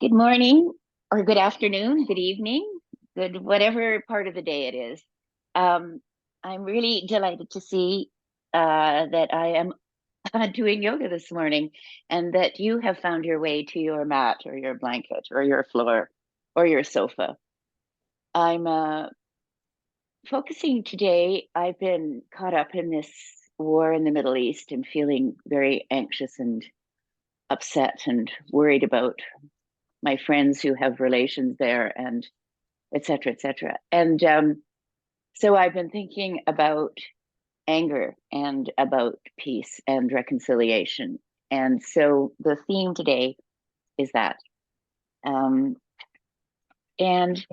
Good morning, or good afternoon, good evening, good whatever part of the day it is. Um, I'm really delighted to see that I am doing yoga this morning and that you have found your way to your mat or your blanket or your floor or your sofa. I'm focusing today. I've been caught up in this war in the Middle East and feeling very anxious and upset and worried about my friends who have relations there and et cetera, et cetera. And so I've been thinking about anger and about peace and reconciliation. And so the theme today is that. Um, and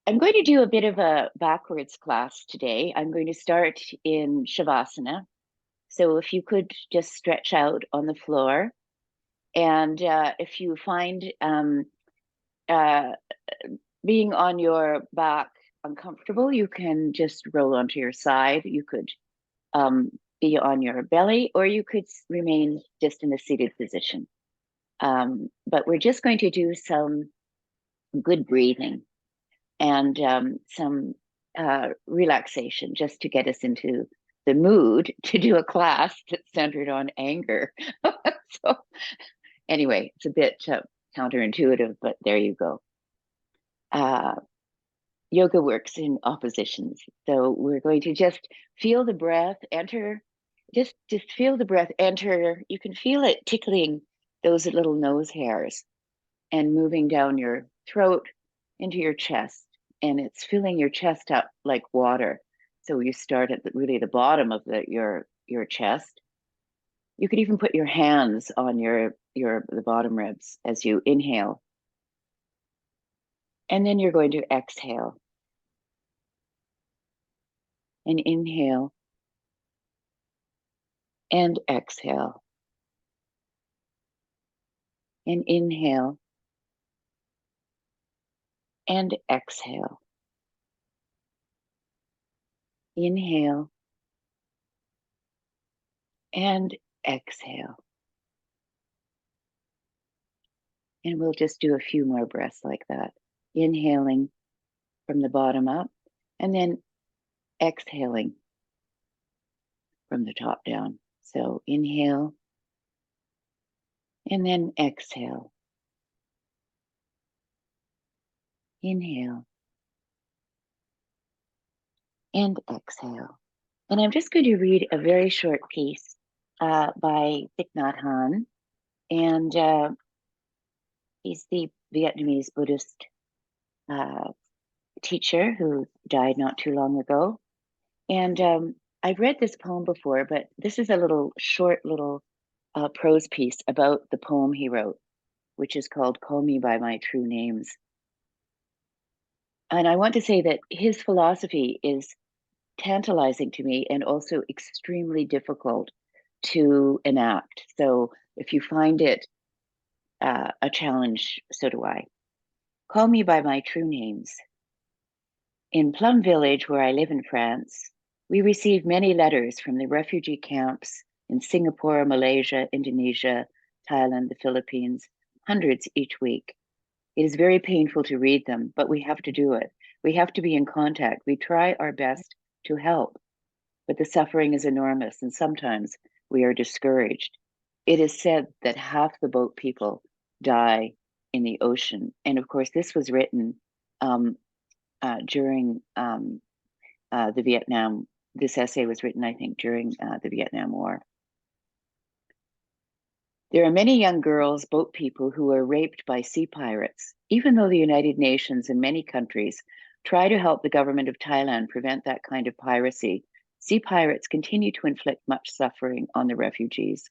I'm going to do a bit of a backwards class today. I'm going to start in Shavasana. So if you could just stretch out on the floor. And if you find uh, being on your back uncomfortable, you can just roll onto your side. You could be on your belly, or you could remain just in a seated position. But we're just going to do some good breathing and some relaxation just to get us into the mood to do a class that's centered on anger. So, anyway, it's a bit counterintuitive, but there you go. Uh, Yoga works in oppositions. So we're going to just feel the breath enter, just feel the breath enter. You can feel it tickling those little nose hairs and moving down your throat into your chest. And it's filling your chest up like water. So you start at really the bottom of your chest. You could even put your hands on the bottom ribs as you inhale. And then you're going to exhale and inhale and exhale and inhale and exhale. Inhale and exhale. And we'll just do a few more breaths like that. Inhaling from the bottom up and then exhaling from the top down. So inhale and then exhale. Inhale and exhale. And I'm just going to read a very short piece by Thich Nhat. And he's the Vietnamese Buddhist teacher who died not too long ago. And I've read this poem before, but this is a short little prose piece about the poem he wrote, which is called Call Me by My True Names. And I want to say that his philosophy is tantalizing to me and also extremely difficult to enact. So if you find it a challenge, so do I. Call me by my true names. In Plum Village, where I live in France, we receive many letters from the refugee camps in Singapore, Malaysia, Indonesia, Thailand, the Philippines, hundreds each week. It is very painful to read them, but we have to do it. We have to be in contact. We try our best to help, but the suffering is enormous, and sometimes we are discouraged. It is said that half the boat people die in the ocean. And of course, this was written during the Vietnam. This essay was written, I think, during the Vietnam War. There are many young girls, boat people, who are raped by sea pirates. Even though the United Nations and many countries try to help the government of Thailand prevent that kind of piracy, sea pirates continue to inflict much suffering on the refugees.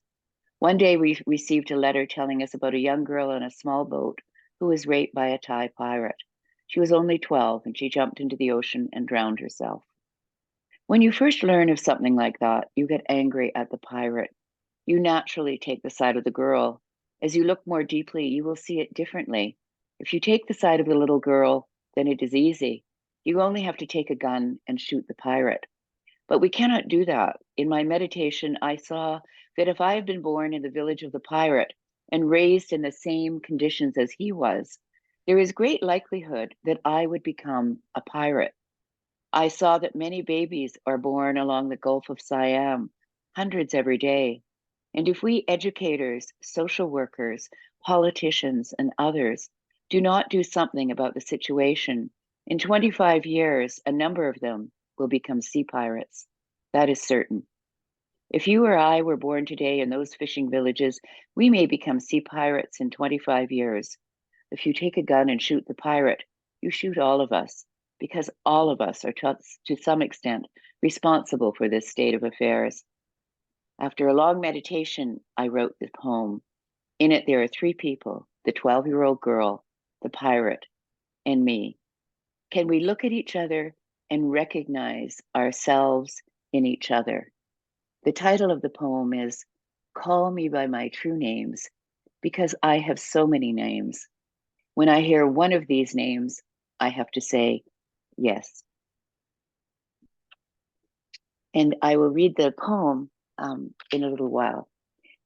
One day we received a letter telling us about a young girl on a small boat who was raped by a Thai pirate. She was only 12 and she jumped into the ocean and drowned herself. When you first learn of something like that, you get angry at the pirate. You naturally take the side of the girl. As you look more deeply, you will see it differently. If you take the side of the little girl, then it is easy. You only have to take a gun and shoot the pirate. But we cannot do that. In my meditation, I saw that if I had been born in the village of the pirate and raised in the same conditions as he was, there is great likelihood that I would become a pirate. I saw that many babies are born along the Gulf of Siam, hundreds every day. And if we educators, social workers, politicians, and others do not do something about the situation, in 25 years, a number of them will become sea pirates. That is certain. If you or I were born today in those fishing villages, we may become sea pirates in 25 years. If you take a gun and shoot the pirate, you shoot all of us, because all of us are to some extent responsible for this state of affairs. After a long meditation, I wrote the poem. In it, there are three people: the 12-year-old girl, the pirate, and me. Can we look at each other and recognize ourselves in each other? The title of the poem is Call Me by My True Names, because I have so many names. When I hear one of these names, I have to say yes. And I will read the poem in a little while.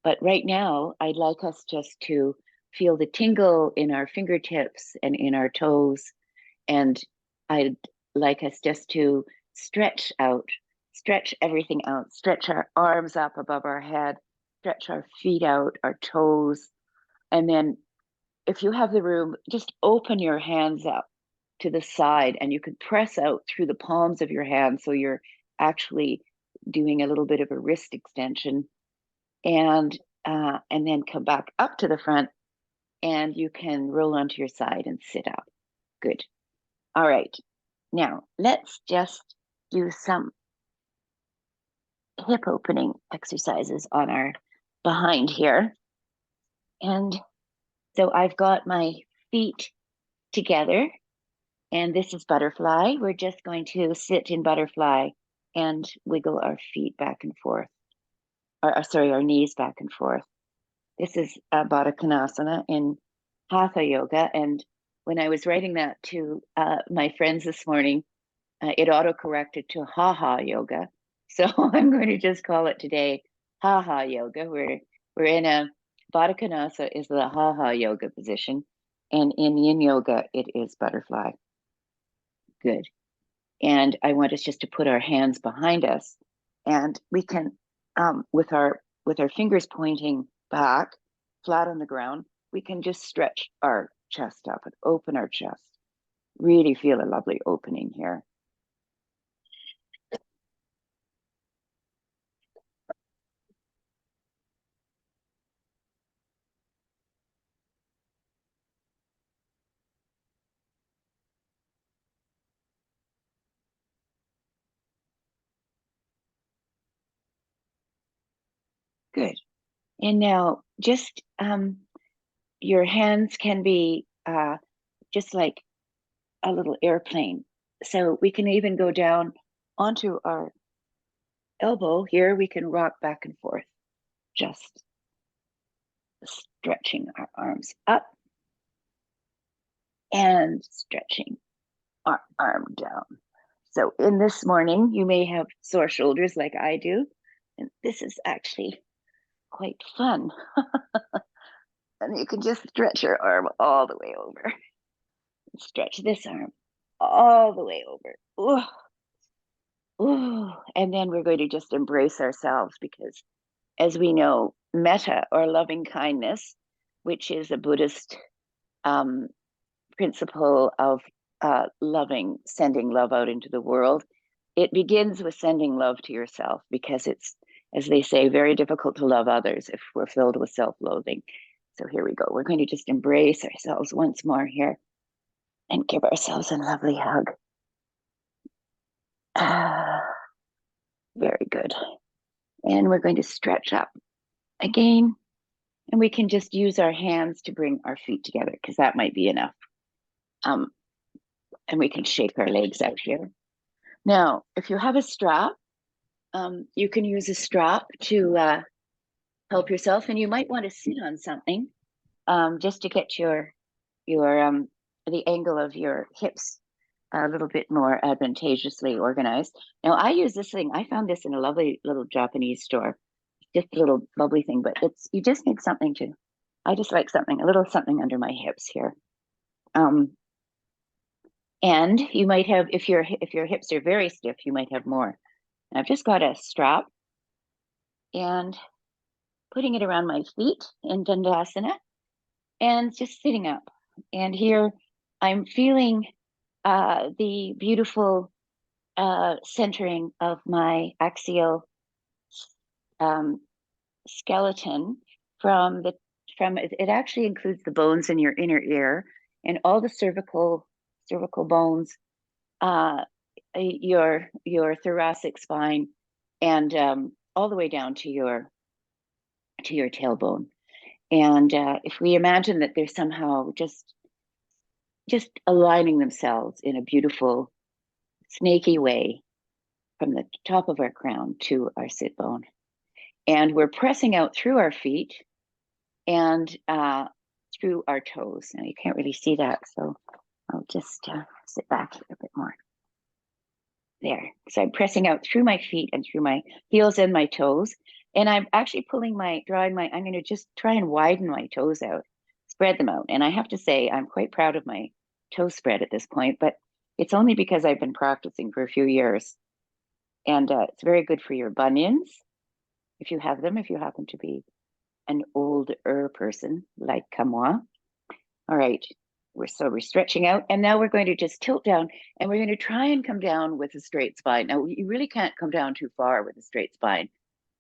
But right now, I'd like us just to feel the tingle in our fingertips and in our toes. And I'd like us just to stretch out, stretch everything out, stretch our arms up above our head, stretch our feet out, our toes. And then if you have the room, just open your hands up to the side, and you can press out through the palms of your hands. So you're actually doing a little bit of a wrist extension, and then come back up to the front, and you can roll onto your side and sit up. Good. All right. Now let's just do some hip opening exercises on our behind here. And so I've got my feet together, and this is butterfly. We're just going to sit in butterfly and wiggle our feet back and forth. Our knees back and forth. This is Baddha Konasana in Hatha Yoga. And when I was writing that to my friends this morning, it auto-corrected to Ha-Ha Yoga. So I'm going to just call it today Ha-Ha Yoga. We're in a Baddha Konasana is the Ha-Ha Yoga position. And in Yin Yoga, it is butterfly. Good. And I want us just to put our hands behind us, and we can, with our fingers pointing back, flat on the ground, we can just stretch our chest up and open our chest. Really feel a lovely opening here. Good. And now just your hands can be just like a little airplane. So we can even go down onto our elbow here. We can rock back and forth, just stretching our arms up and stretching our arm down. So in this morning, you may have sore shoulders like I do, and this is actually quite fun. And you can just stretch your arm all the way over. Stretch this arm all the way over. Ooh. Ooh. And then we're going to just embrace ourselves, because as we know, metta, or loving kindness, which is a Buddhist principle of loving, sending love out into the world, it begins with sending love to yourself, because it's, as they say, very difficult to love others if we're filled with self-loathing. So here we go. We're going to just embrace ourselves once more here and give ourselves a lovely hug. Very good. And we're going to stretch up again, and we can just use our hands to bring our feet together, because that might be enough. And we can shake our legs out here. Now, if you have a strap, you can use a strap to help yourself, and you might want to sit on something just to get your the angle of your hips a little bit more advantageously organized. Now, I use this thing. I found this in a lovely little Japanese store, just a little bubbly thing, but you just need something to I just like something, a little something under my hips here. And you might have, if your hips are very stiff, you might have more. And I've just got a strap and putting it around my feet in Dandasana and just sitting up. And here I'm feeling the beautiful centering of my axial skeleton from it actually includes the bones in your inner ear and all the cervical bones, your thoracic spine, and all the way down to your tailbone. And if we imagine that they're somehow just aligning themselves in a beautiful snaky way from the top of our crown to our sit bone, and we're pressing out through our feet and through our toes. Now you can't really see that, so I'll just sit back here a bit more. There. So I'm pressing out through my feet and through my heels and my toes. And I'm actually I'm going to just try and widen my toes out, spread them out. And I have to say, I'm quite proud of my toe spread at this point, but it's only because I've been practicing for a few years. And it's very good for your bunions, if you have them, if you happen to be an older person like moi. All right, we're stretching out, and now we're going to just tilt down, and we're going to try and come down with a straight spine. Now, you really can't come down too far with a straight spine,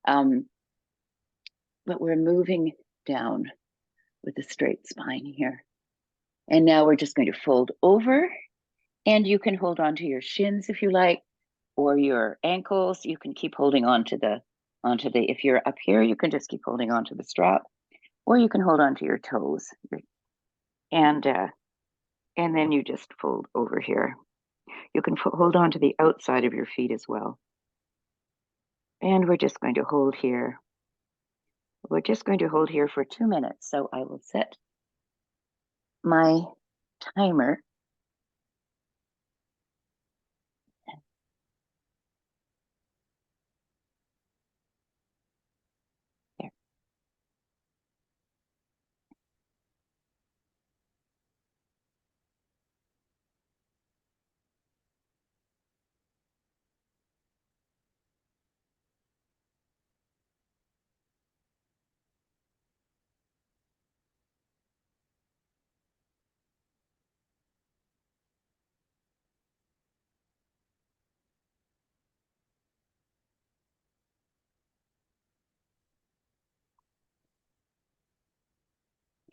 but we're moving down with a straight spine here. And now we're just going to fold over, and you can hold on to your shins if you like, or your ankles. You can keep holding on to the if you're up here, you can just keep holding on to the strap, or you can hold on to your toes, and then you just fold over here. You can hold on to the outside of your feet as well. And we're just going to hold here. We're just going to hold here for 2 minutes. So I will set my timer. There.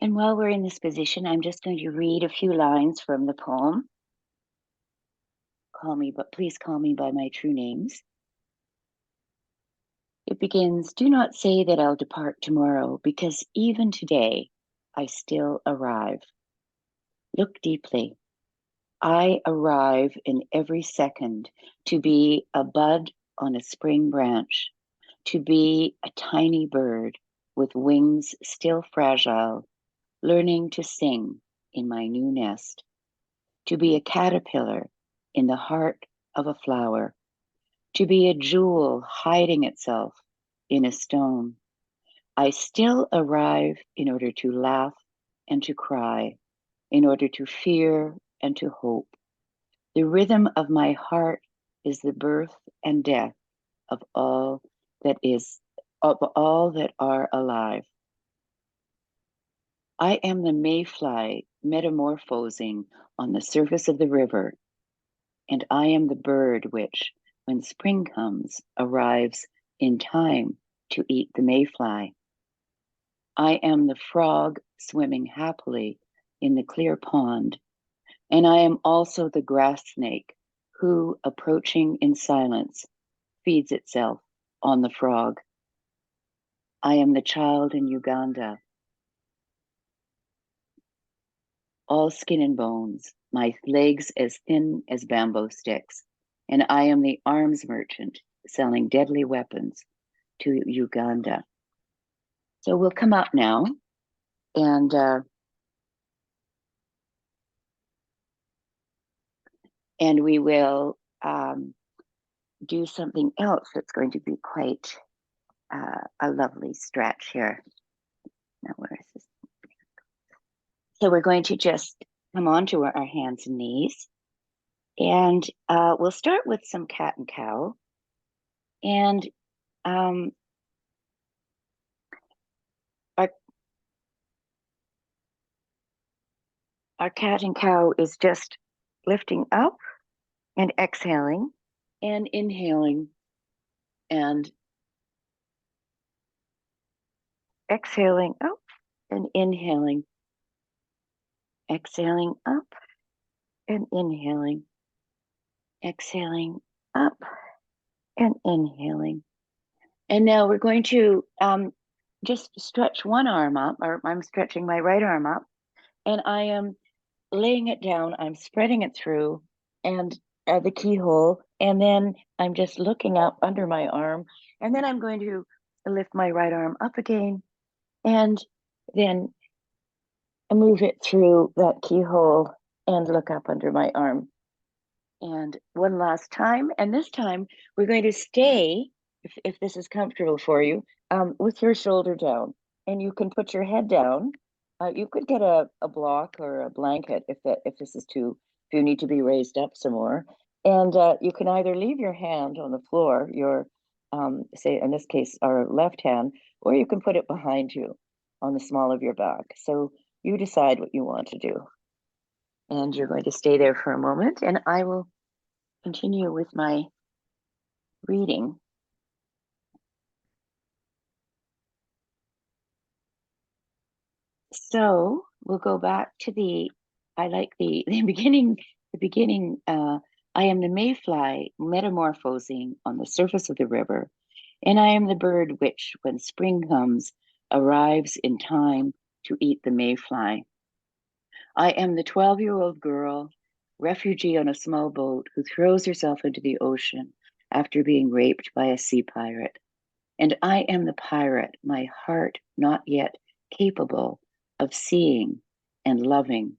And while we're in this position, I'm just going to read a few lines from the poem. Please call me by my true names. It begins, do not say that I'll depart tomorrow, because even today I still arrive. Look deeply. I arrive in every second to be a bud on a spring branch, to be a tiny bird with wings still fragile, learning to sing in my new nest, to be a caterpillar in the heart of a flower, to be a jewel hiding itself in a stone. I still arrive in order to laugh and to cry, in order to fear and to hope. The rhythm of my heart is the birth and death of all that are alive. I am the mayfly metamorphosing on the surface of the river, and I am the bird which, when spring comes, arrives in time to eat the mayfly. I am the frog swimming happily in the clear pond, and I am also the grass snake who, approaching in silence, feeds itself on the frog. I am the child in Uganda, all skin and bones, my legs as thin as bamboo sticks, and I am the arms merchant selling deadly weapons to Uganda. So we'll come up now, and we will do something else that's going to be quite a lovely stretch here. Now, where is this? So we're going to just come onto our hands and knees. And we'll start with some cat and cow. And our cat and cow is just lifting up and exhaling and inhaling and exhaling up and inhaling, exhaling up and inhaling, exhaling up and inhaling. And now we're going to just stretch one arm up, or I'm stretching my right arm up, and I am laying it down. I'm spreading it through and the keyhole, and then I'm just looking up under my arm, and then I'm going to lift my right arm up again, and then move it through that keyhole and look up under my arm. And one last time, and this time we're going to stay, if this is comfortable for you, with your shoulder down, and you can put your head down. You could get a block or a blanket if this is too, if you need to be raised up some more. And you can either leave your hand on the floor, your say in this case our left hand, or you can put it behind you on the small of your back. So you decide what you want to do. And you're going to stay there for a moment, and I will continue with my reading. So we'll go back to I like the beginning, I am the mayfly metamorphosing on the surface of the river, and I am the bird which, when spring comes, arrives in time to eat the mayfly. I am the 12-year-old girl, refugee on a small boat, who throws herself into the ocean after being raped by a sea pirate. And I am the pirate, my heart not yet capable of seeing and loving.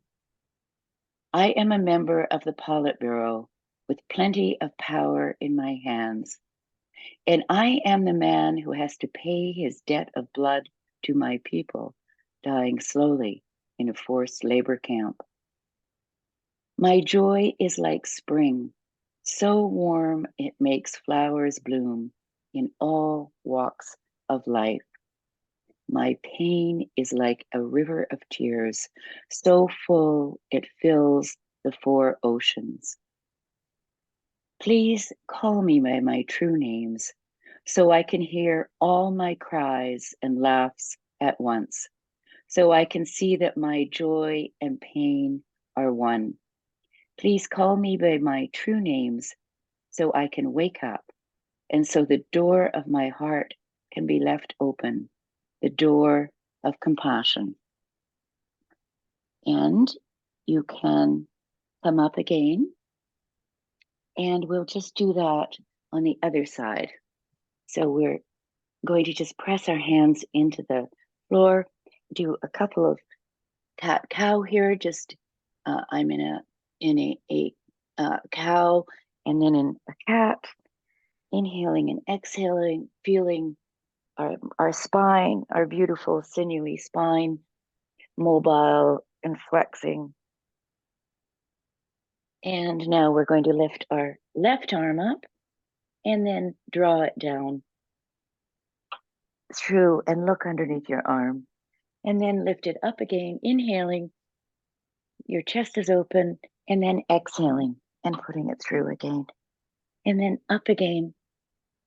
I am a member of the Politburo with plenty of power in my hands. And I am the man who has to pay his debt of blood to my people, dying slowly in a forced labor camp. My joy is like spring, so warm it makes flowers bloom in all walks of life. My pain is like a river of tears, so full it fills the 4 oceans. Please call me by my true names, so I can hear all my cries and laughs at once, so I can see that my joy and pain are one. Please call me by my true names, so I can wake up, and so the door of my heart can be left open, the door of compassion. And you can come up again, and we'll just do that on the other side. So we're going to just press our hands into the floor, do a couple of cat cow here. Just I'm in a cow, and then in a cat, inhaling and exhaling, feeling our spine, our beautiful sinewy spine, mobile and flexing. And now we're going to lift our left arm up and then draw it down through and look underneath your arm. And then lift it up again, inhaling, your chest is open, and then exhaling and putting it through again. And then up again,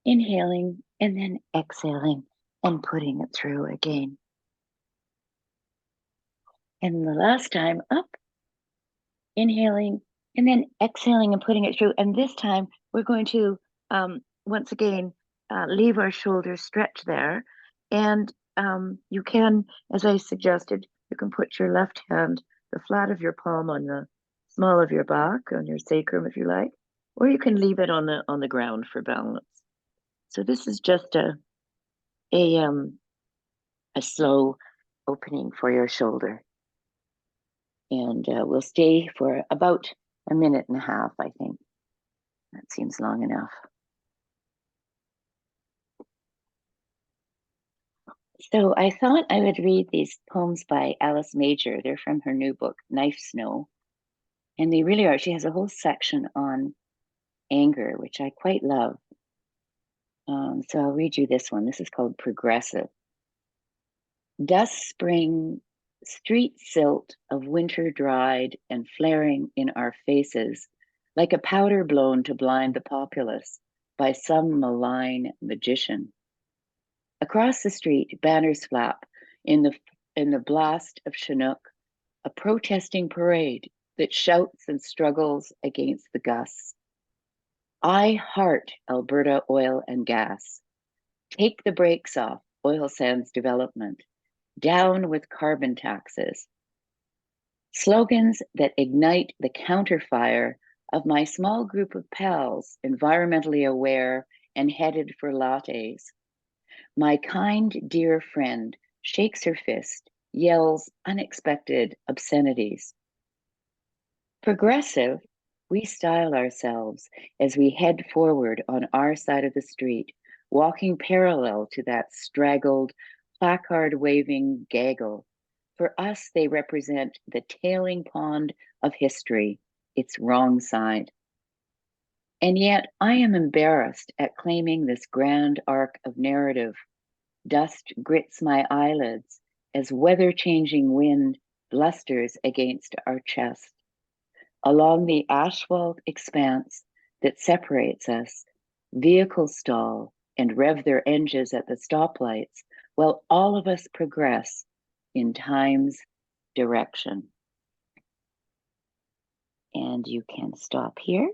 inhaling, and then exhaling and putting it through again. And the last time, up, inhaling, and then exhaling and putting it through. And this time we're going to, once again, leave our shoulders stretched there. And you can, as I suggested, you can put your left hand, the flat of your palm on the small of your back, on your sacrum if you like, or you can leave it on the ground for balance. So this is just a slow opening for your shoulder. And we'll stay for about a minute and a half, I think. That seems long enough. So I thought I would read these poems by Alice Major. They're from her new book, Knife Snow. And they really are. She has a whole section on anger, which I quite love. So I'll read you this one. This is called Progressive. Dust spring, street silt of winter dried and flaring in our faces, like a powder blown to blind the populace by some malign magician. Across the street, banners flap in the blast of Chinook, a protesting parade that shouts and struggles against the gusts. I heart Alberta oil and gas. Take the brakes off oil sands development. Down with carbon taxes. Slogans that ignite the counterfire of my small group of pals, environmentally aware and headed for lattes. My kind, dear friend shakes her fist, yells unexpected obscenities. Progressive, we style ourselves as we head forward on our side of the street, walking parallel to that straggled, placard-waving gaggle. For us, they represent the tailing pond of history, its wrong side. And yet, I am embarrassed at claiming this grand arc of narrative. Dust grits my eyelids as weather-changing wind blusters against our chest. Along the asphalt expanse that separates us, vehicles stall and rev their engines at the stoplights while all of us progress in time's direction. And you can stop here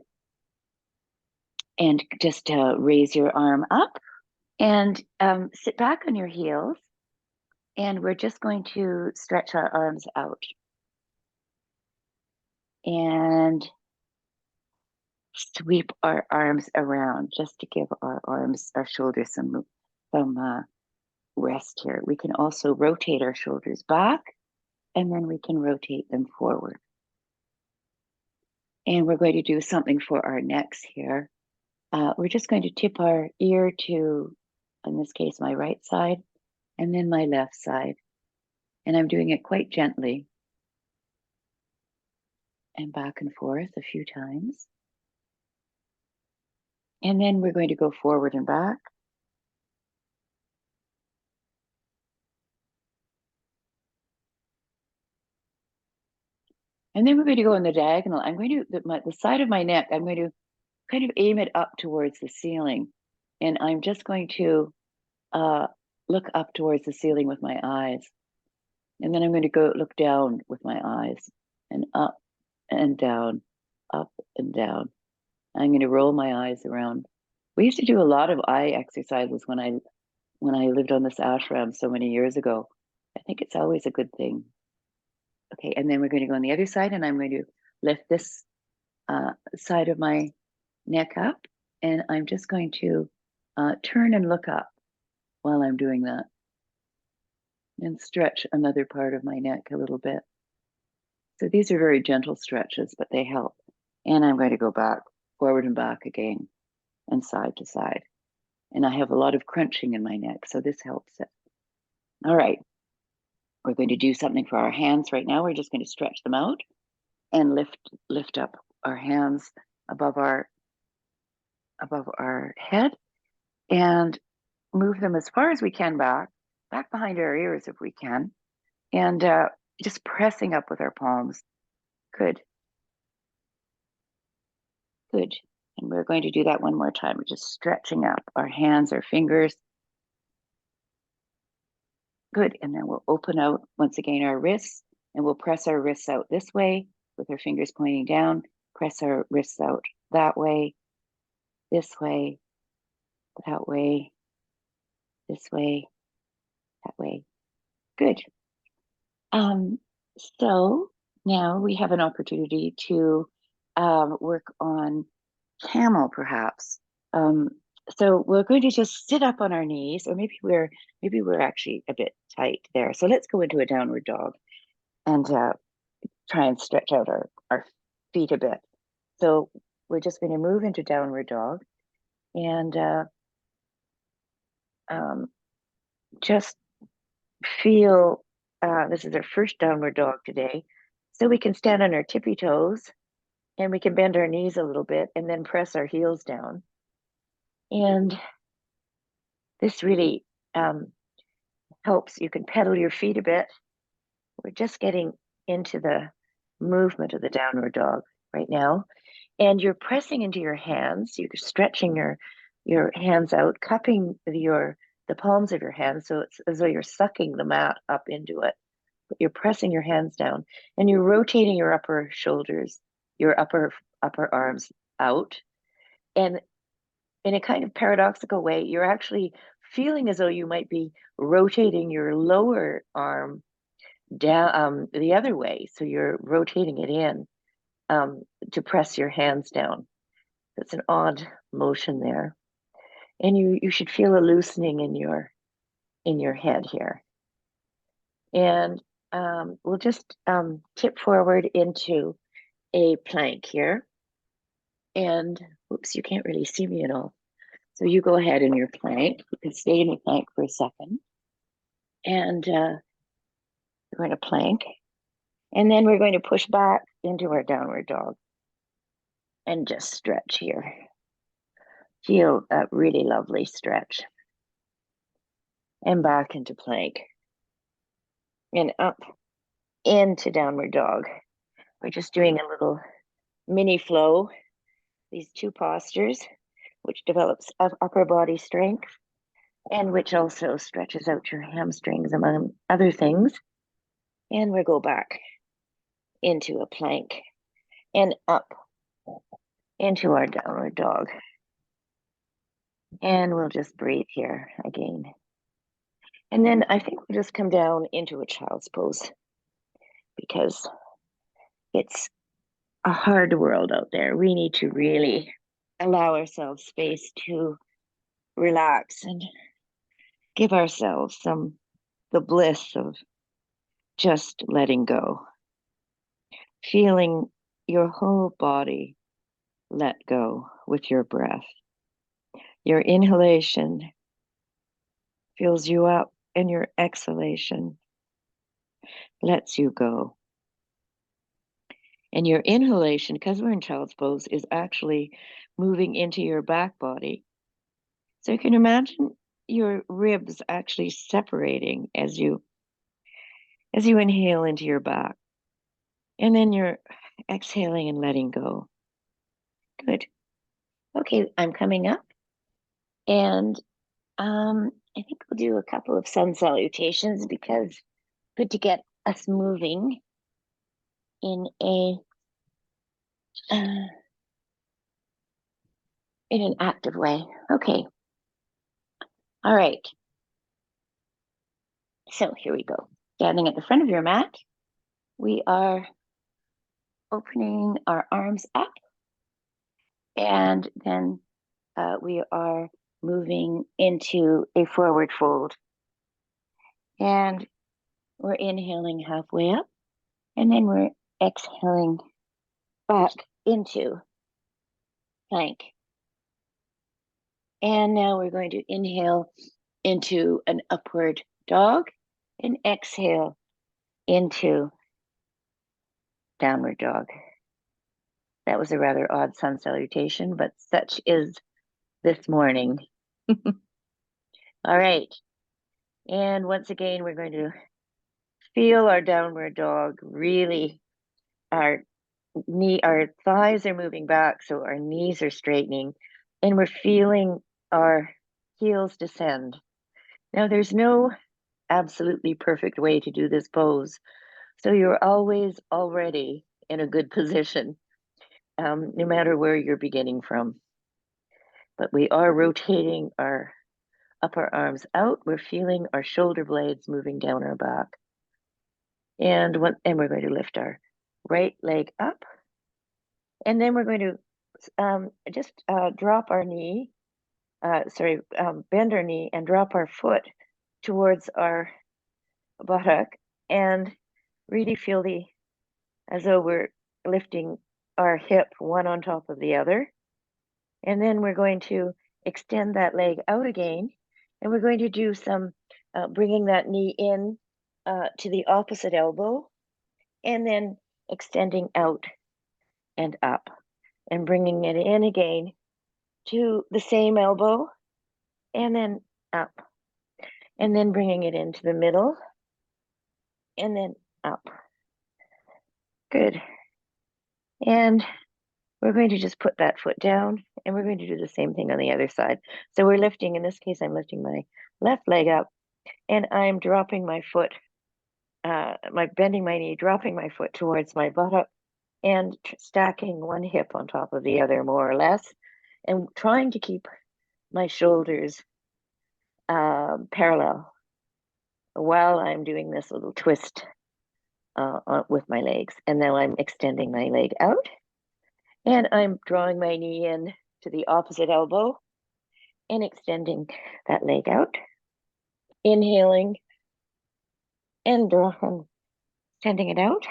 and just raise your arm up and sit back on your heels. And we're just going to stretch our arms out. And sweep our arms around just to give our shoulders some rest here. We can also rotate our shoulders back and then we can rotate them forward. And we're going to do something for our necks here. We're just going to tip our ear to, in this case, my right side and then my left side. And I'm doing it quite gently and back and forth a few times. And then we're going to go forward and back. And then we're going to go in the diagonal. I'm going to, the side of my neck, I'm going to kind of aim it up towards the ceiling. And I'm just going to look up towards the ceiling with my eyes. And then I'm going to go look down with my eyes and up and down, up and down. I'm going to roll my eyes around. We used to do a lot of eye exercises when I lived on this ashram so many years ago. I think it's always a good thing. Okay, and then we're going to go on the other side, and I'm going to lift this side of my neck up, and I'm just going to turn and look up while I'm doing that, and stretch another part of my neck a little bit. So these are very gentle stretches, but they help. And I'm going to go back, forward and back again, and side to side. And I have a lot of crunching in my neck, so this helps it. All right, we're going to do something for our hands right now. We're just going to stretch them out and lift up our hands above our head and move them as far as we can back behind our ears if we can, and just pressing up with our palms. Good. Good. And we're going to do that one more time. We're just stretching up our hands, our fingers. Good. And then we'll open out once again our wrists, and we'll press our wrists out this way with our fingers pointing down, press our wrists out that way, this way, that way, this way, that way. Good. So now we have an opportunity to work on camel, perhaps. So we're going to just sit up on our knees, or maybe we're actually a bit tight there. So let's go into a downward dog and try and stretch out our feet a bit. So we're just going to move into downward dog and just feel, this is our first downward dog today, so we can stand on our tippy toes and we can bend our knees a little bit and then press our heels down. And this really helps. You can pedal your feet a bit. We're just getting into the movement of the downward dog right now. And you're pressing into your hands. You're stretching your hands out, cupping the palms of your hands, so it's as though you're sucking the mat up into it. But you're pressing your hands down, and you're rotating your upper shoulders, your upper arms out. And in a kind of paradoxical way, you're actually feeling as though you might be rotating your lower arm down the other way. So you're rotating it in to press your hands down. It's an odd motion there. And you should feel a loosening in your head here. And we'll just tip forward into a plank here. And oops, you can't really see me at all. So you go ahead in your plank. You can stay in your plank for a second. And we're going to plank. And then we're going to push back into our downward dog and just stretch here. Feel a really lovely stretch. And back into plank. And up into downward dog. We're just doing a little mini flow, these two postures, which develops upper body strength and which also stretches out your hamstrings, among other things. And we go back into a plank and up into our downward dog. And we'll just breathe here again. And then I think we'll just come down into a child's pose, because it's a hard world out there. We need to really allow ourselves space to relax and give ourselves the bliss of just letting go, feeling your whole body let go with your breath. Your inhalation fills you up, and your exhalation lets you go. And your inhalation, because we're in child's pose, is actually moving into your back body. So you can imagine your ribs actually separating as you inhale into your back. And then you're exhaling and letting go. Good. Okay, I'm coming up. And I think we'll do a couple of sun salutations, because good to get us moving in an active way. Okay. All right. So here we go. Standing at the front of your mat, we are opening our arms up, and then we are moving into a forward fold. And we're inhaling halfway up, and then we're exhaling back into plank. And now we're going to inhale into an upward dog and exhale into downward dog. That was a rather odd sun salutation, but such is this morning. All right. And once again, we're going to feel our downward dog. Really, our thighs are moving back, so our knees are straightening, and we're feeling our heels descend. Now, there's no absolutely perfect way to do this pose, so you're always already in a good position, no matter where you're beginning from. But we are rotating our upper arms out. We're feeling our shoulder blades moving down our back. And we're going to lift our right leg up. And then we're going to just drop our knee, bend our knee and drop our foot towards our buttock, and really feel as though we're lifting our hip one on top of the other. And then we're going to extend that leg out again, and we're going to do some bringing that knee in to the opposite elbow, and then extending out and up, and bringing it in again to the same elbow, and then up, and then bringing it into the middle, and then up. Good. And we're going to just put that foot down, and we're going to do the same thing on the other side. So we're lifting, in this case, I'm lifting my left leg up, and I'm dropping my foot, bending my knee, dropping my foot towards my buttock, and stacking one hip on top of the other, more or less, and trying to keep my shoulders parallel while I'm doing this little twist with my legs. And now I'm extending my leg out, and I'm drawing my knee in to the opposite elbow and extending that leg out, inhaling and drawing, extending it out,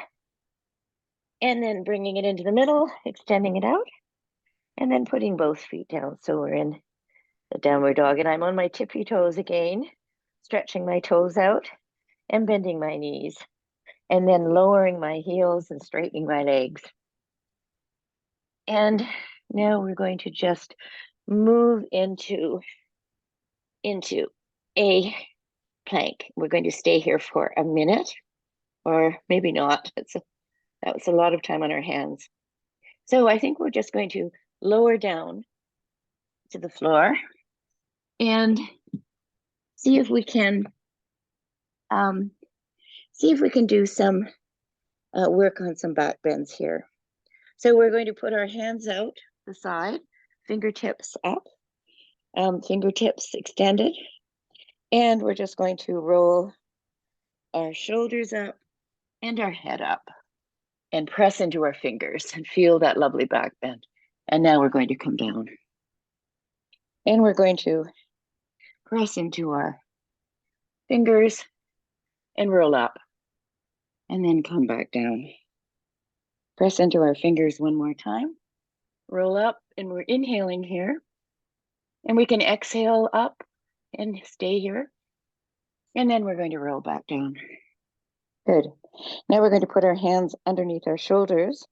and then bringing it into the middle, extending it out, and then putting both feet down. So we're in the downward dog, and I'm on my tippy toes again, stretching my toes out and bending my knees, and then lowering my heels and straightening my legs. And now we're going to just move into a plank. We're going to stay here for a minute, or maybe not. That was a lot of time on our hands. So I think we're just going to lower down to the floor and see if we can do some work on some back bends here. So we're going to put our hands out the side, fingertips up, fingertips extended, and we're just going to roll our shoulders up and our head up and press into our fingers and feel that lovely back bend. And now we're going to come down, and we're going to press into our fingers and roll up, and then come back down. Press into our fingers one more time, roll up, and we're inhaling here. And we can exhale up and stay here. And then we're going to roll back down. Good. Now we're going to put our hands underneath our shoulders,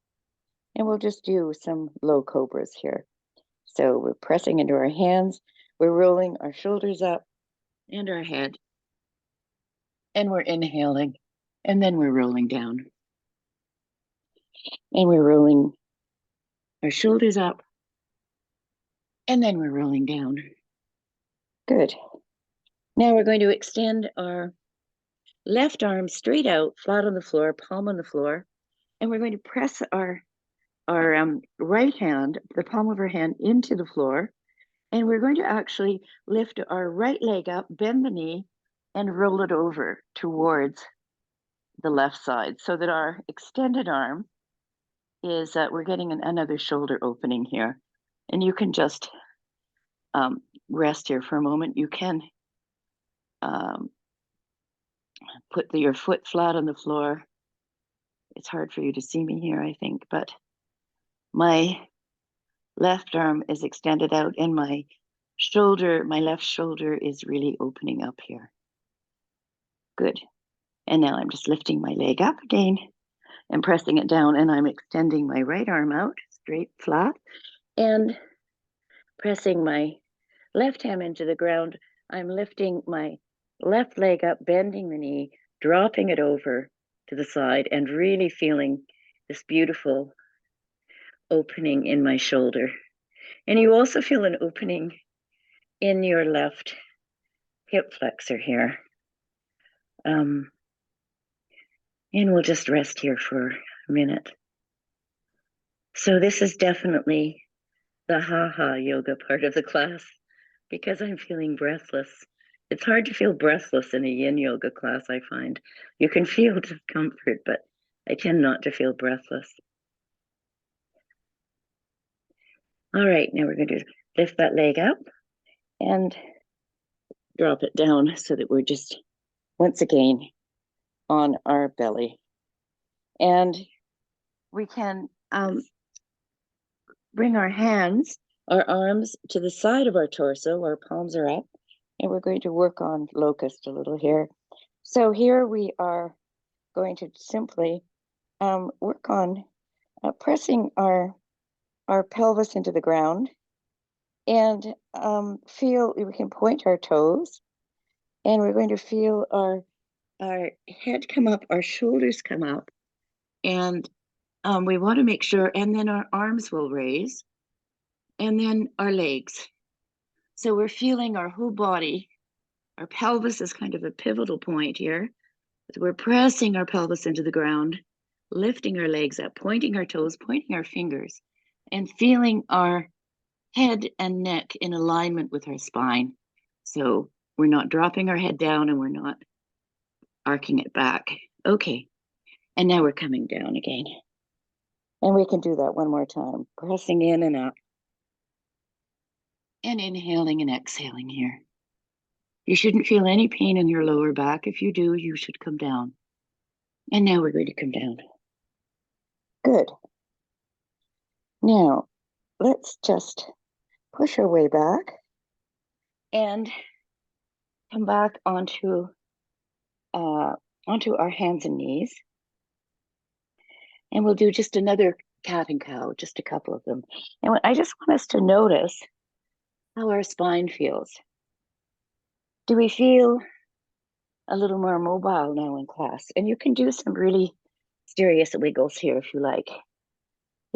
and we'll just do some low cobras here. So we're pressing into our hands, we're rolling our shoulders up and our head, and we're inhaling, and then we're rolling down. And we're rolling our shoulders up, and then we're rolling down. Good. Now we're going to extend our left arm straight out, flat on the floor, palm on the floor, and we're going to press our right hand, the palm of our hand, into the floor, and we're going to actually lift our right leg up, bend the knee, and roll it over towards the left side, so that our extended arm is, we're getting another shoulder opening here. And you can just rest here for a moment. You can put your foot flat on the floor. It's hard for you to see me here, I think, but my left arm is extended out, and my left shoulder is really opening up here. Good. And now I'm just lifting my leg up again and pressing it down, and I'm extending my right arm out, straight, flat, and pressing my left hand into the ground. I'm lifting my left leg up, bending the knee, dropping it over to the side, and really feeling this beautiful opening in my shoulder. And you also feel an opening in your left hip flexor here. And we'll just rest here for a minute. So this is definitely the ha-ha yoga part of the class, because I'm feeling breathless. It's hard to feel breathless in a yin yoga class, I find. You can feel discomfort, but I tend not to feel breathless. All right, now we're going to lift that leg up and drop it down so that we're just, once again, on our belly. And we can bring our hands, our arms to the side of our torso, our palms are up, and we're going to work on locust a little here. So here we are going to simply work on pressing our pelvis into the ground, and feel, we can point our toes, and we're going to feel our head come up, our shoulders come up, and we want to make sure, and then our arms will raise, and then our legs. So we're feeling our whole body. Our pelvis is kind of a pivotal point here. We're pressing our pelvis into the ground, lifting our legs up, pointing our toes, pointing our fingers, and feeling our head and neck in alignment with our spine. So we're not dropping our head down and we're not arcing it back. Okay, and now we're coming down again. And we can do that one more time, pressing in and up. And inhaling and exhaling here. You shouldn't feel any pain in your lower back. If you do, you should come down. And now we're going to come down. Good. Now, let's just push our way back and come back onto our hands and knees. And we'll do just another cat and cow, just a couple of them. And I just want us to notice how our spine feels. Do we feel a little more mobile now in class? And you can do some really serious wiggles here if you like.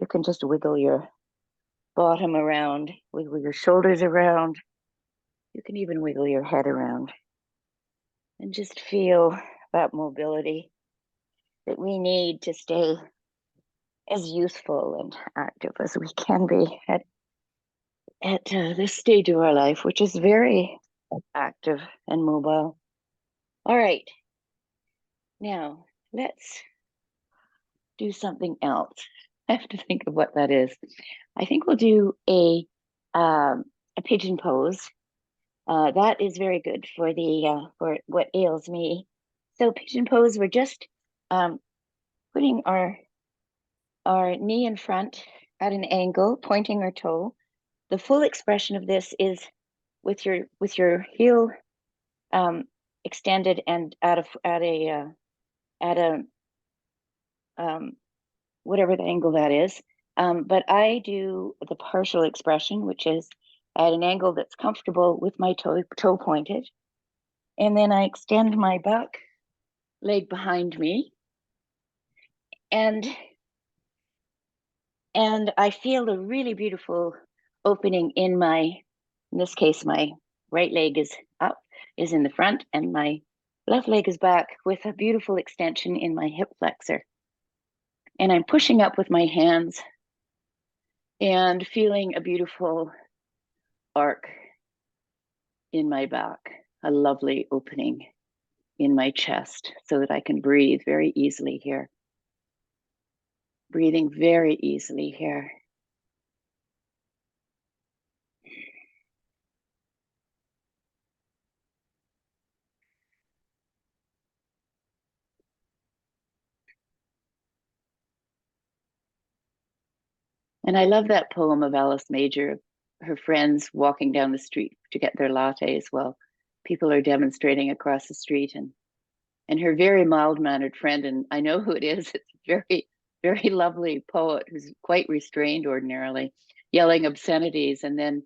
You can just wiggle your bottom around, wiggle your shoulders around. You can even wiggle your head around. And just feel that mobility that we need to stay as youthful and active as we can be at this stage of our life, which is very active and mobile. All right. Now, let's do something else. I have to think of what that is. I think we'll do a pigeon pose. That is very good for what ails me. So pigeon pose, we're just putting our knee in front at an angle, pointing our toe. The full expression of this is with your heel extended and at a whatever the angle that is. But I do the partial expression, which is at an angle that's comfortable with my toe pointed. And then I extend my back leg behind me. And I feel a really beautiful opening in this case, my right leg is up, is in the front, and my left leg is back with a beautiful extension in my hip flexor. And I'm pushing up with my hands and feeling a beautiful arc in my back, a lovely opening in my chest so that I can breathe very easily here. Breathing very easily here. And I love that poem of Alice Major, her friends walking down the street to get their lattes while people are demonstrating across the street, and her very mild-mannered friend, and I know who it is, it's a very, very lovely poet who's quite restrained ordinarily, yelling obscenities, and then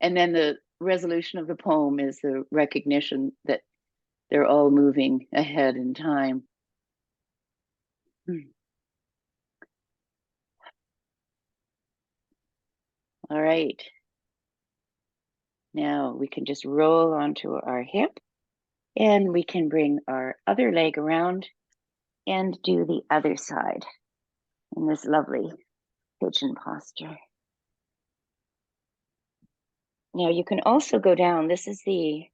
the resolution of the poem is the recognition that they're all moving ahead in time. All right. Now we can just roll onto our hip, and we can bring our other leg around and do the other side in this lovely pigeon posture. Now you can also go down. This is the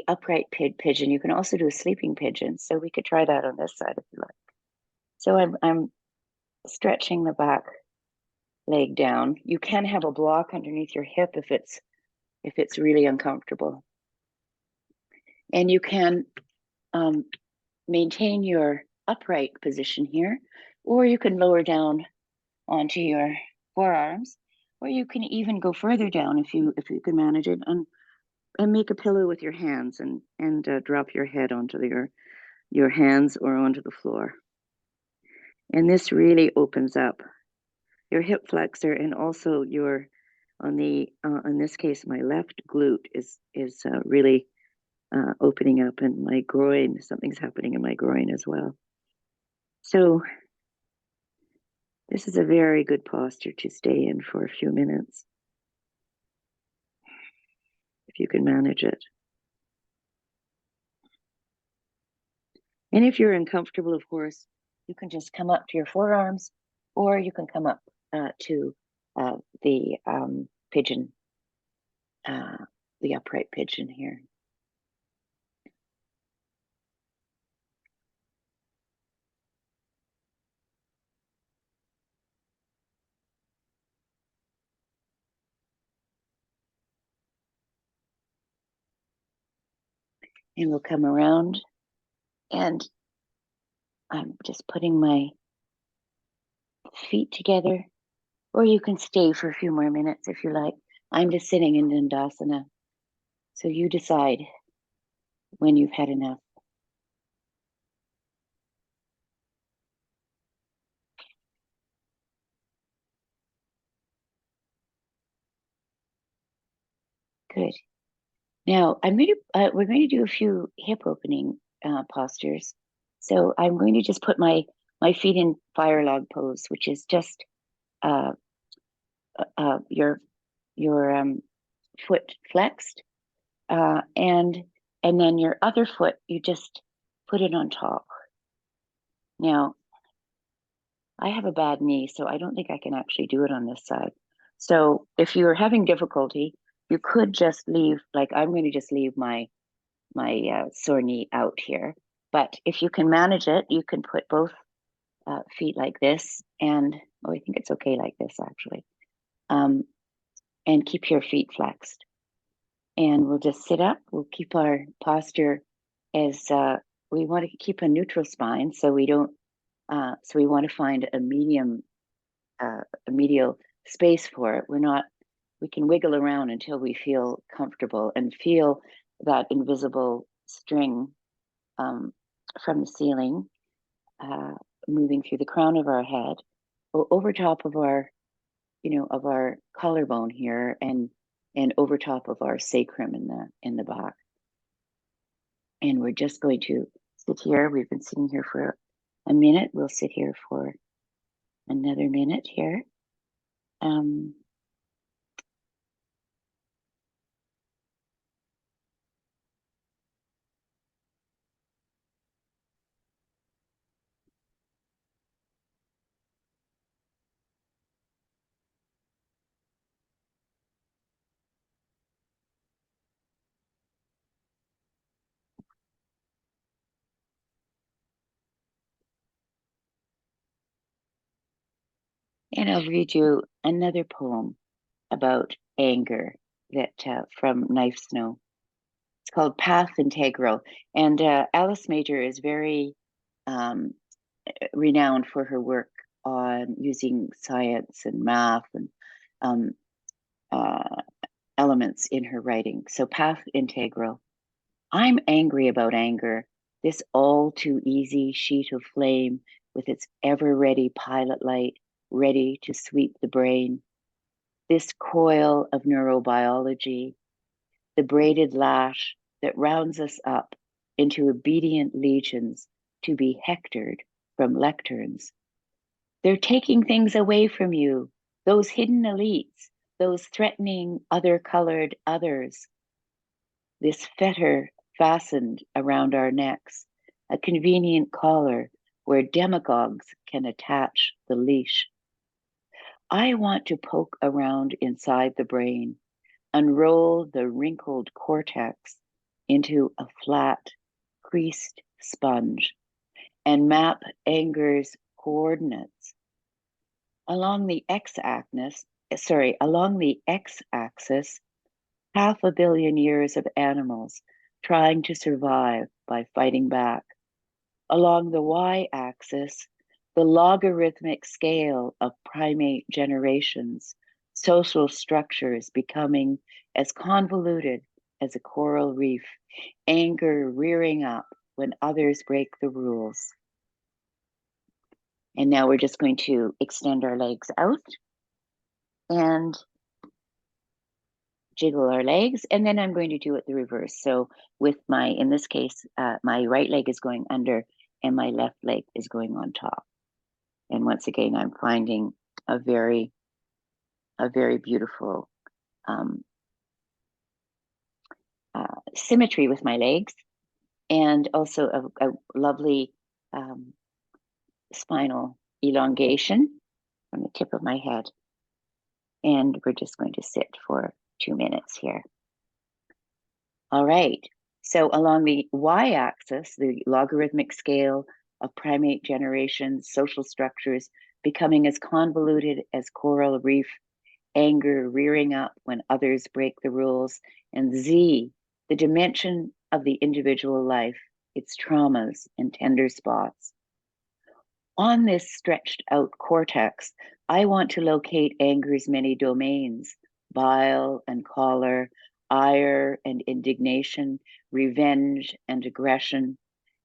upright pigeon. You can also do a sleeping pigeon. So we could try that on this side if you like. So I'm stretching the back leg down. You can have a block underneath your hip if it's really uncomfortable. And you can maintain your upright position here, or you can lower down onto your forearms, or you can even go further down if you can manage it make a pillow with your hands and drop your head onto your hands or onto the floor. And this really opens up your hip flexor, and also your in this case my left glute is really opening up, and my groin, something's happening in my groin as well. So this is a very good posture to stay in for a few minutes, if you can manage it. And if you're uncomfortable, of course, you can just come up to your forearms, or you can come up to the pigeon, the upright pigeon here. And we'll come around, and I'm just putting my feet together, or you can stay for a few more minutes if you like. I'm just sitting in Dandasana, so you decide when you've had enough. Good. Now we're going to do a few hip opening postures. So I'm going to just put my feet in fire log pose, which is just your foot flexed, and then your other foot, you just put it on top. Now, I have a bad knee, so I don't think I can actually do it on this side. So if you're having difficulty, you could just leave, like I'm going to just leave my sore knee out here. But if you can manage it, you can put both feet like this, and I think it's okay like this actually, and keep your feet flexed. And we'll just sit up. We'll keep our posture as we want to keep a neutral spine, so we don't. So we want to find a medial space for it. We can wiggle around until we feel comfortable and feel that invisible string from the ceiling moving through the crown of our head over top of our collarbone here, and over top of our sacrum in the back. And we're just going to sit here. We've been sitting here for a minute. We'll sit here for another minute here. And I'll read you another poem about anger that from Knife Snow. It's called Path Integral. And Alice Major is very renowned for her work on using science and math and elements in her writing. So Path Integral. I'm angry about anger, this all too easy sheet of flame with its ever-ready pilot light, ready to sweep the brain. This coil of neurobiology, the braided lash that rounds us up into obedient legions to be hectored from lecterns. They're taking things away from you, those hidden elites, those threatening other-colored others. This fetter fastened around our necks, a convenient collar where demagogues can attach the leash. I want to poke around inside the brain, unroll the wrinkled cortex into a flat, creased sponge, and map anger's coordinates. Along the x-axis, half a billion years of animals trying to survive by fighting back. Along the y-axis, the logarithmic scale of primate generations, social structures becoming as convoluted as a coral reef, anger rearing up when others break the rules. And now we're just going to extend our legs out and jiggle our legs. And then I'm going to do it the reverse. So with my, in this case, my right leg is going under and my left leg is going on top. And once again, I'm finding a very beautiful symmetry with my legs, and also a lovely spinal elongation from the tip of my head. And we're just going to sit for 2 minutes here. All right. So along the y-axis, the logarithmic scale of primate generations, social structures becoming as convoluted as coral reef, anger rearing up when others break the rules, and Z, the dimension of the individual life, its traumas and tender spots. On this stretched out cortex, I want to locate anger's many domains: bile and choler, ire and indignation, revenge and aggression,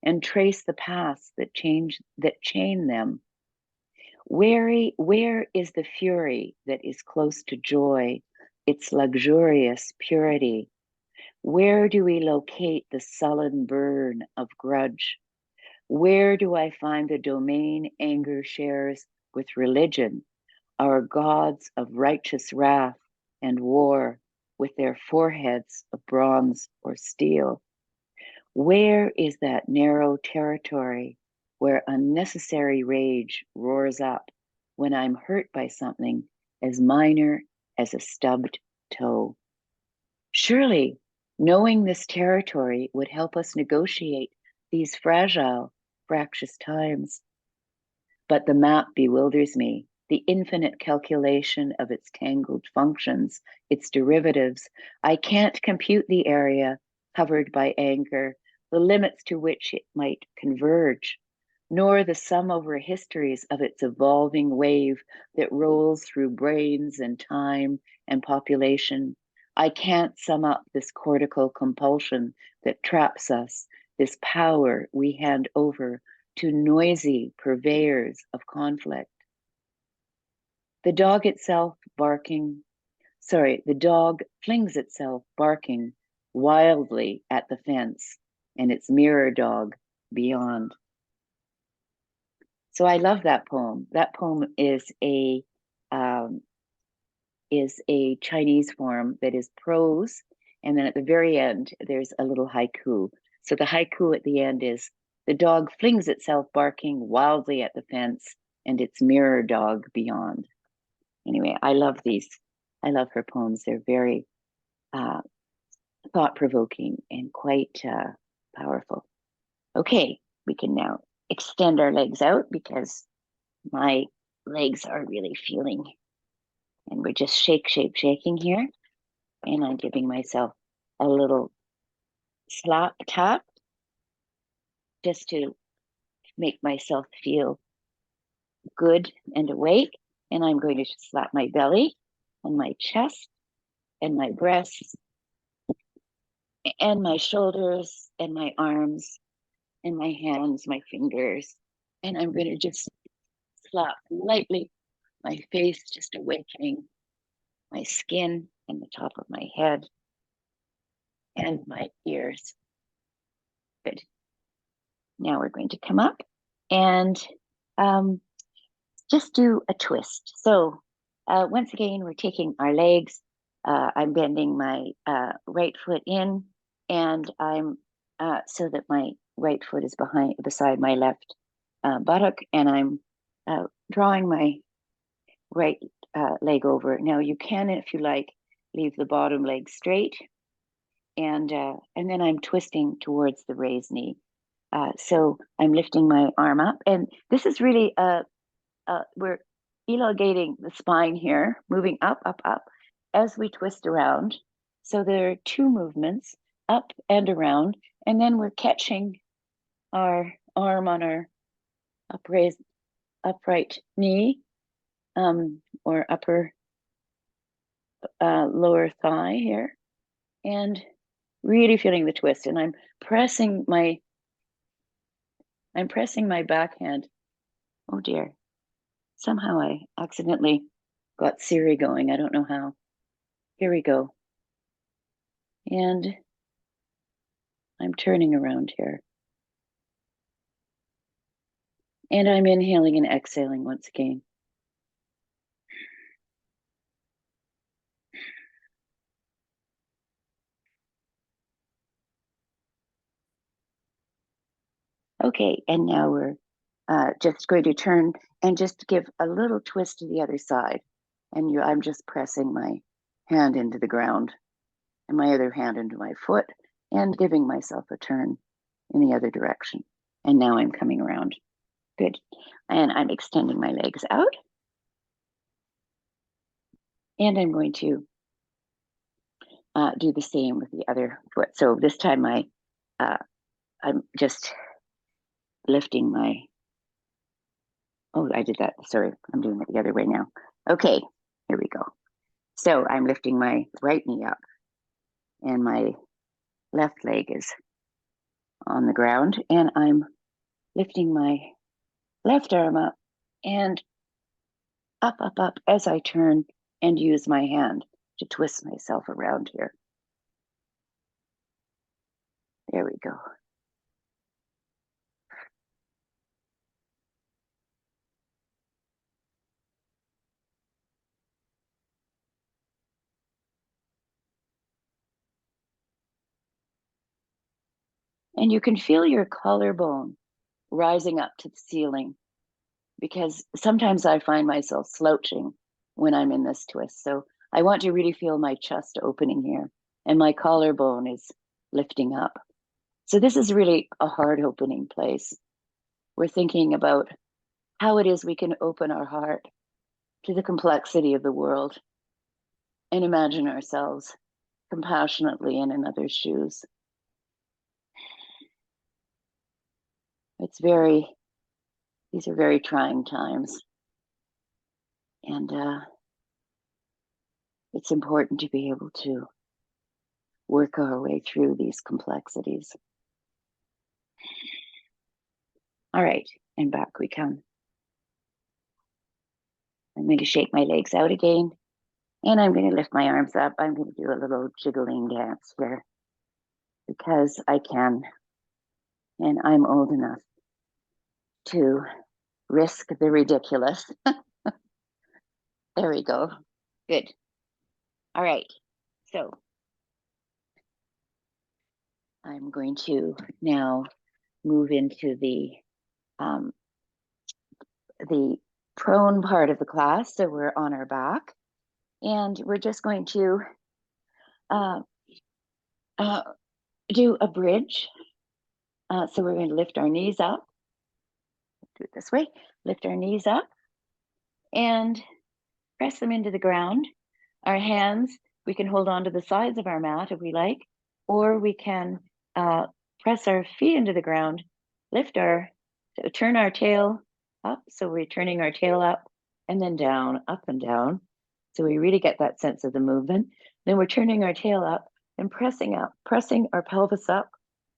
and trace the paths that chain them. Where is the fury that is close to joy, its luxurious purity? Where do we locate the sullen burn of grudge? Where do I find the domain anger shares with religion, our gods of righteous wrath and war, with their foreheads of bronze or steel? Where is that narrow territory where unnecessary rage roars up when I'm hurt by something as minor as a stubbed toe? Surely, knowing this territory would help us negotiate these fragile, fractious times. But the map bewilders me, the infinite calculation of its tangled functions, its derivatives. I can't compute the area covered by anger, the limits to which it might converge, nor the sum over histories of its evolving wave that rolls through brains and time and population. I can't sum up this cortical compulsion that traps us, this power we hand over to noisy purveyors of conflict. The dog flings itself barking wildly at the fence and its mirror dog beyond. So I love that poem. That poem is a Chinese form that is prose, and then at the very end there's a little haiku. So the haiku at the end is: the dog flings itself barking wildly at the fence and its mirror dog beyond. Anyway, I love these. I love her poems. They're very thought-provoking and quite powerful. Okay, we can now extend our legs out because my legs are really feeling, and we're just shaking here. And I'm giving myself a little slap tap just to make myself feel good and awake. And I'm going to slap my belly and my chest and my breasts and my shoulders and my arms and my hands, my fingers. And I'm going to just slap lightly my face, just awakening my skin and the top of my head and my ears. Good. Now we're going to come up and just do a twist. So once again, we're taking our legs. I'm bending my right foot in, and I'm so that my right foot is beside my left buttock, and I'm drawing my right leg over. Now you can, if you like, leave the bottom leg straight, and then I'm twisting towards the raised knee. So I'm lifting my arm up, and this is really we're elongating the spine here, moving up, up, up as we twist around. So there are two movements, up and around, and then we're catching our arm on our upright knee, or upper lower thigh here, and really feeling the twist, and I'm pressing my backhand. Oh dear. Somehow I accidentally got Siri going. I don't know how. Here we go. And I'm turning around here. And I'm inhaling and exhaling once again. Okay, and now we're just going to turn and just give a little twist to the other side. And I'm just pressing my hand into the ground and my other hand into my foot and giving myself a turn in the other direction. And now I'm coming around. Good. And I'm extending my legs out. And I'm going to do the same with the other foot. So this time I'm just lifting my, oh, I did that. Sorry, I'm doing it the other way now. Okay, here we go. So I'm lifting my right knee up and my left leg is on the ground, and I'm lifting my left arm up and up, up, up as I turn and use my hand to twist myself around here. There we go. And you can feel your collarbone rising up to the ceiling, because sometimes I find myself slouching when I'm in this twist. So I want to really feel my chest opening here, and my collarbone is lifting up. So this is really a heart opening place. We're thinking about how it is we can open our heart to the complexity of the world and imagine ourselves compassionately in another's shoes. These are very trying times. And it's important to be able to work our way through these complexities. All right, and back we come. I'm going to shake my legs out again, and I'm going to lift my arms up. I'm going to do a little jiggling dance here because I can, and I'm old enough to risk the ridiculous. There we go. Good. All right, so I'm going to now move into the prone part of the class. So we're on our back, and we're just going to do a bridge. So we're going to lift our knees up. Do it this way. Lift our knees up and press them into the ground. Our hands, we can hold on to the sides of our mat if we like, or we can press our feet into the ground, turn our tail up. So we're turning our tail up and then down, up and down. So we really get that sense of the movement. Then we're turning our tail up and pressing up, pressing our pelvis up.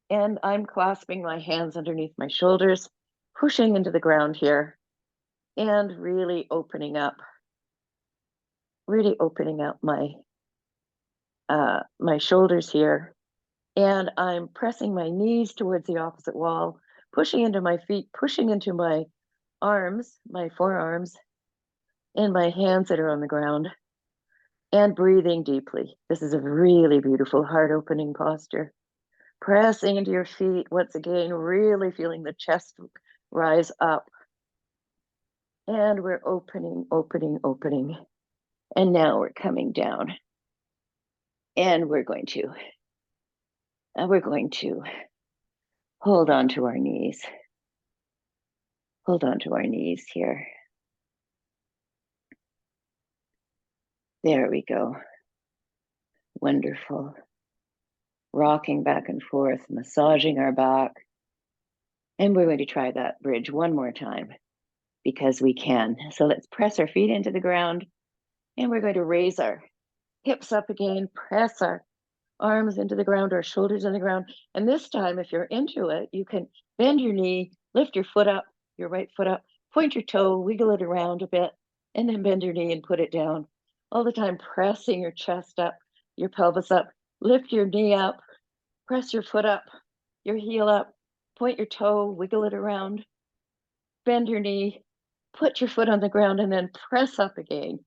And I'm clasping my hands underneath my shoulders, pushing into the ground here, and really opening up my my shoulders here. And I'm pressing my knees towards the opposite wall, pushing into my feet, pushing into my arms, my forearms, and my hands that are on the ground, and breathing deeply. This is a really beautiful heart-opening posture. Pressing into your feet, once again, really feeling the chest rise up. And we're opening, opening, opening. And now we're coming down. And we're going to hold on to our knees. Hold on to our knees here. There we go. Wonderful. Rocking back and forth, massaging our back. And we're going to try that bridge one more time because we can. So let's press our feet into the ground, and we're going to raise our hips up again, press our arms into the ground, our shoulders on the ground. And this time, if you're into it, you can bend your knee, lift your foot up, your right foot up, point your toe, wiggle it around a bit, and then bend your knee and put it down. All the time pressing your chest up, your pelvis up, lift your knee up, press your foot up, your heel up, point your toe, wiggle it around, bend your knee, put your foot on the ground, and then press up again.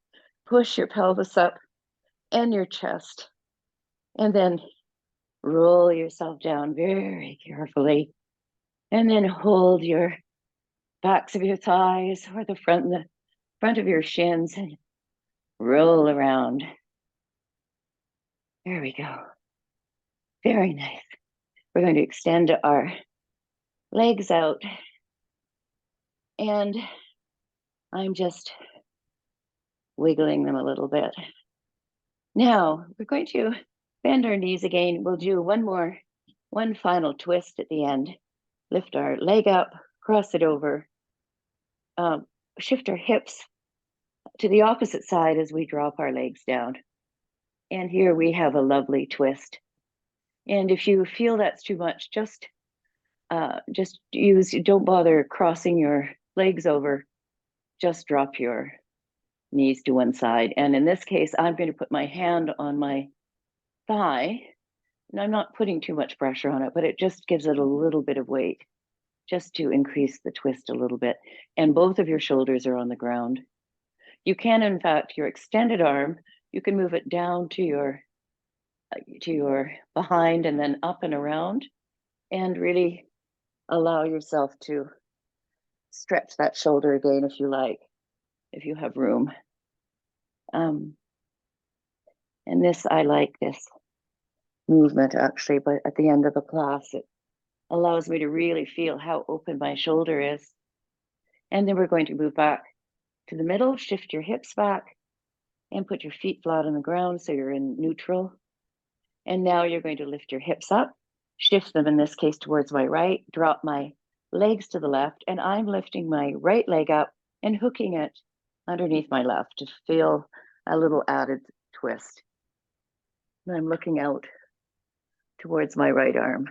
Push your pelvis up and your chest, and then roll yourself down very carefully, and then hold your backs of your thighs or the front of your shins and roll around. There we go. Very nice. We're going to extend our legs out, and I'm just wiggling them a little bit. Now we're going to bend our knees again. We'll do one final twist at the end. Lift our leg up, cross it over, shift our hips to the opposite side as we drop our legs down. And here we have a lovely twist. And if you feel that's too much, just don't bother crossing your legs over, just drop your knees to one side. And in this case, I'm going to put my hand on my thigh, and I'm not putting too much pressure on it, but it just gives it a little bit of weight, just to increase the twist a little bit. And both of your shoulders are on the ground. You can, in fact, your extended arm, you can move it down to your behind and then up and around, and really allow yourself to stretch that shoulder again if you like, if you have room. And I like this movement actually, but at the end of a class, it allows me to really feel how open my shoulder is. And then we're going to move back to the middle, shift your hips back, and put your feet flat on the ground so you're in neutral. And now you're going to lift your hips up, shift them in this case towards my right, drop my legs to the left, and I'm lifting my right leg up and hooking it underneath my left to feel a little added twist. And I'm looking out towards my right arm.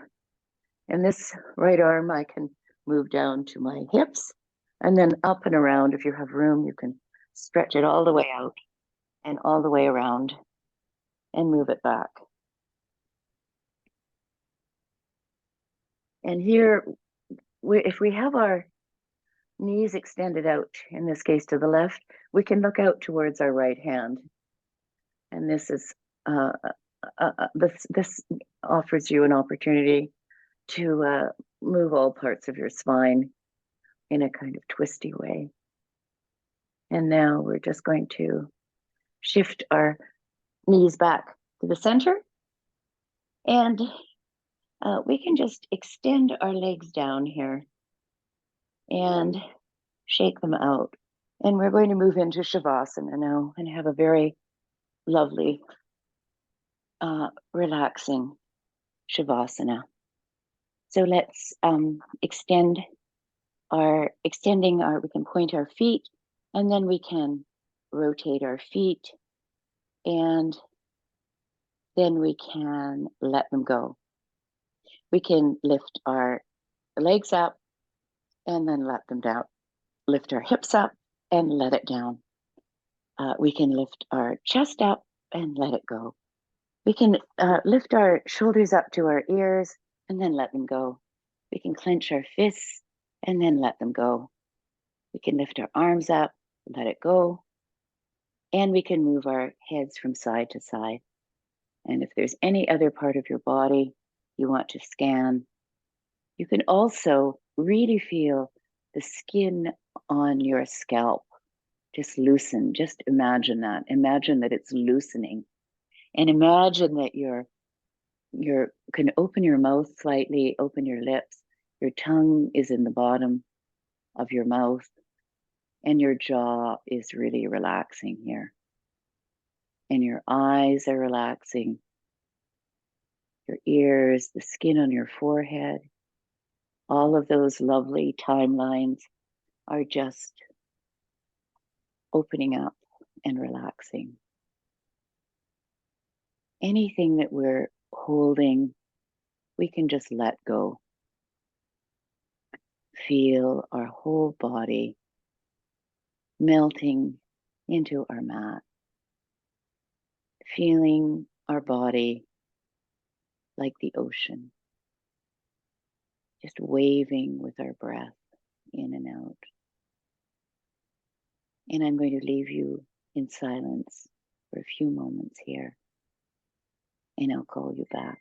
And this right arm, I can move down to my hips and then up and around. If you have room, you can stretch it all the way out and all the way around and move it back. And here, if we have our knees extended out, in this case to the left, we can look out towards our right hand. And this offers you an opportunity to move all parts of your spine in a kind of twisty way. And now we're just going to shift our knees back to the center, and we can just extend our legs down here and shake them out. And we're going to move into Shavasana now and have a very lovely, relaxing Shavasana. So let's we can point our feet, and then we can rotate our feet, and then we can let them go. We can lift our legs up and then let them down. Lift our hips up and let it down. We can lift our chest up and let it go. We can lift our shoulders up to our ears and then let them go. We can clench our fists and then let them go. We can lift our arms up, let it go. And we can move our heads from side to side. And if there's any other part of your body you want to scan, you can also really feel the skin on your scalp just loosen. Just imagine that. Imagine that it's loosening. And imagine that you can open your mouth slightly, open your lips. Your tongue is in the bottom of your mouth, and your jaw is really relaxing here. And your eyes are relaxing. Your ears, the skin on your forehead, all of those lovely timelines are just opening up and relaxing. Anything that we're holding, we can just let go. Feel our whole body melting into our mat, feeling our body like the ocean, just waving with our breath in and out. And I'm going to leave you in silence for a few moments here, and I'll call you back.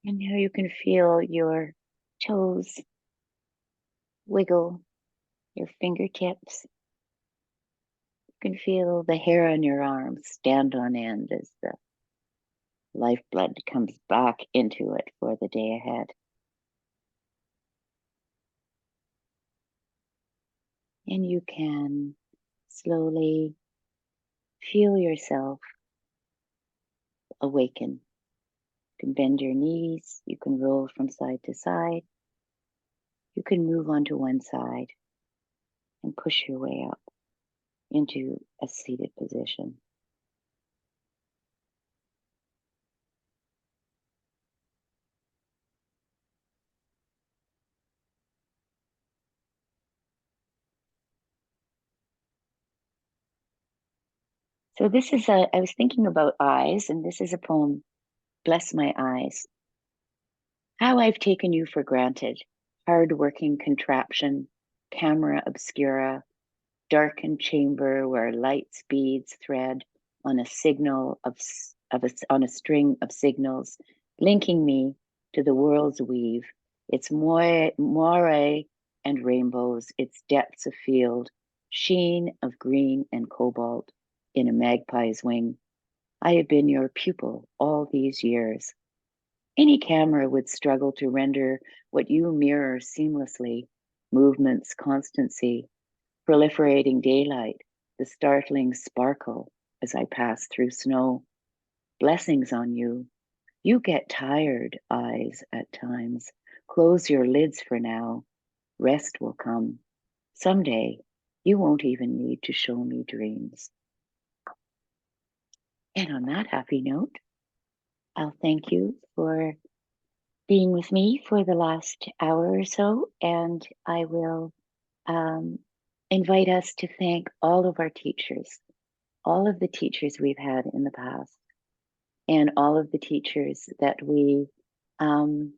And now you can feel your toes wiggle, your fingertips. You can feel the hair on your arms stand on end as the lifeblood comes back into it for the day ahead. And you can slowly feel yourself awaken. You can bend your knees, you can roll from side to side, you can move onto one side and push your way up into a seated position. So I was thinking about eyes, and this is a poem, Bless My Eyes. How I've taken you for granted, hard-working contraption, camera obscura, darkened chamber where light speeds thread on a signal on a string of signals, linking me to the world's weave, its moire and rainbows, its depths of field, sheen of green and cobalt in a magpie's wing. I have been your pupil all these years. Any camera would struggle to render what you mirror seamlessly, movements, constancy, proliferating daylight, the startling sparkle as I pass through snow. Blessings on you. You get tired, eyes, at times. Close your lids for now. Rest will come. Someday, you won't even need to show me dreams. And on that happy note, I'll thank you for being with me for the last hour or so, and I will invite us to thank all of our teachers, all of the teachers we've had in the past, and all of the teachers that we um,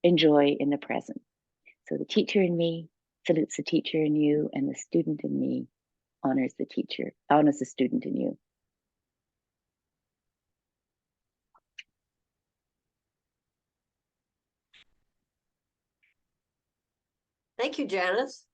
enjoy in the present. So the teacher in me salutes the teacher in you, and the student in me honors the student in you. Thank you, Janice.